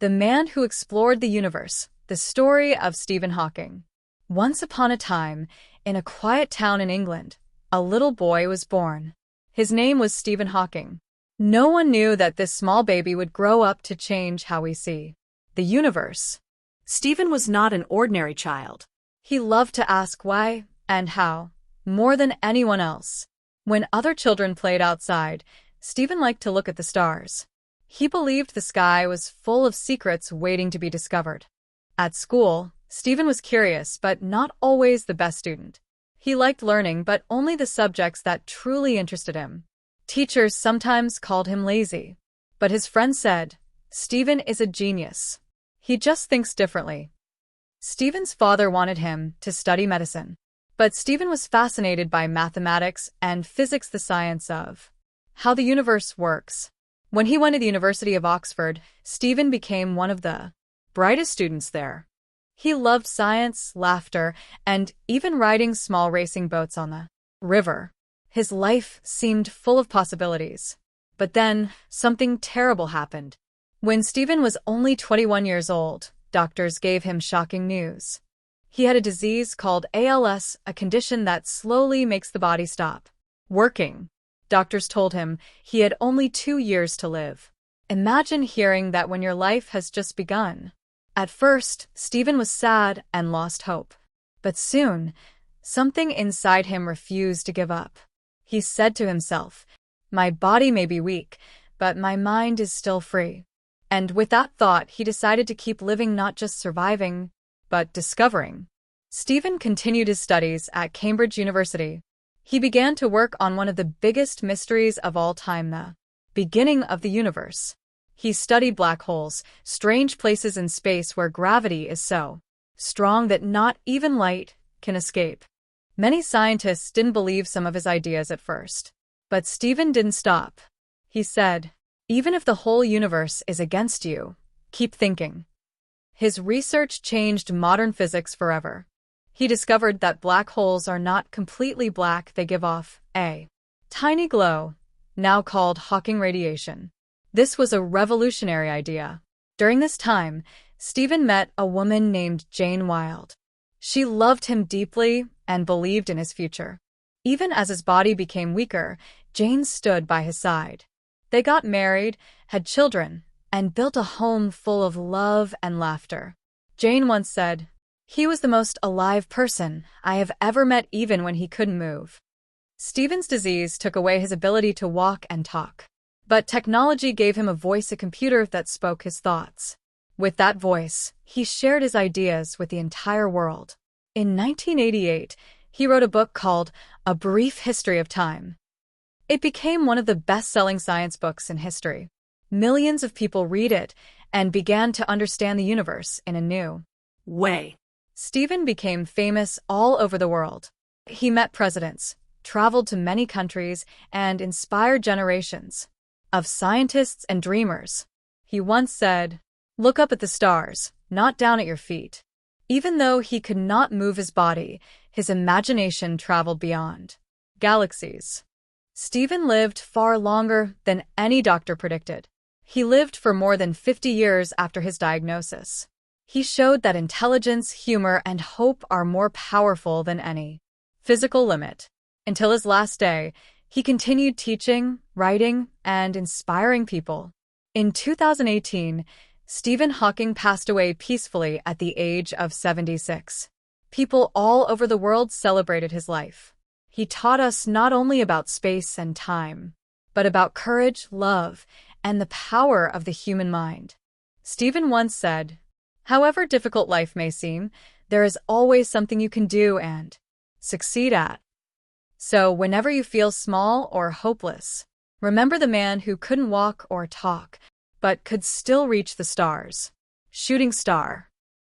The Man Who Explored the Universe, the story of Stephen Hawking. Once upon a time, in a quiet town in England, a little boy was born. His name was Stephen Hawking. No one knew that this small baby would grow up to change how we see the universe. Stephen was not an ordinary child. He loved to ask why and how, more than anyone else. When other children played outside, Stephen liked to look at the stars. He believed the sky was full of secrets waiting to be discovered. At school, Stephen was curious but not always the best student. He liked learning but only the subjects that truly interested him. Teachers sometimes called him lazy, but his friends said, "Stephen is a genius. He just thinks differently." Stephen's father wanted him to study medicine, but Stephen was fascinated by mathematics and physics, the science of how the universe works. When he went to the University of Oxford, Stephen became one of the brightest students there. He loved science, laughter, and even riding small racing boats on the river. His life seemed full of possibilities. But then, something terrible happened. When Stephen was only 21 years old, doctors gave him shocking news. He had a disease called ALS, a condition that slowly makes the body stop working. Doctors told him he had only 2 years to live. Imagine hearing that when your life has just begun. At first, Stephen was sad and lost hope. But soon, something inside him refused to give up. He said to himself, "My body may be weak, but my mind is still free." And with that thought, he decided to keep living, not just surviving, but discovering. Stephen continued his studies at Cambridge University. He began to work on one of the biggest mysteries of all time, the beginning of the universe. He studied black holes, strange places in space where gravity is so strong that not even light can escape. Many scientists didn't believe some of his ideas at first. But Stephen didn't stop. He said, "Even if the whole universe is against you, keep thinking." His research changed modern physics forever. He discovered that black holes are not completely black, they give off a tiny glow, now called Hawking radiation. This was a revolutionary idea. During this time, Stephen met a woman named Jane Wilde. She loved him deeply and believed in his future. Even as his body became weaker, Jane stood by his side. They got married, had children, and built a home full of love and laughter. Jane once said, "He was the most alive person I have ever met, even when he couldn't move." Stephen's disease took away his ability to walk and talk. But technology gave him a voice, a computer that spoke his thoughts. With that voice, he shared his ideas with the entire world. In 1988, he wrote a book called A Brief History of Time. It became one of the best-selling science books in history. Millions of people read it and began to understand the universe in a new way. Stephen became famous all over the world. He met presidents, traveled to many countries, and inspired generations of scientists and dreamers. He once said, "Look up at the stars, not down at your feet." Even though he could not move his body, his imagination traveled beyond galaxies. Stephen lived far longer than any doctor predicted. He lived for more than 50 years after his diagnosis. He showed that intelligence, humor, and hope are more powerful than any physical limit. Until his last day, he continued teaching, writing, and inspiring people. In 2018, Stephen Hawking passed away peacefully at the age of 76. People all over the world celebrated his life. He taught us not only about space and time, but about courage, love, and the power of the human mind. Stephen once said, "However difficult life may seem, there is always something you can do and succeed at." So whenever you feel small or hopeless, remember the man who couldn't walk or talk, but could still reach the stars. Shooting star.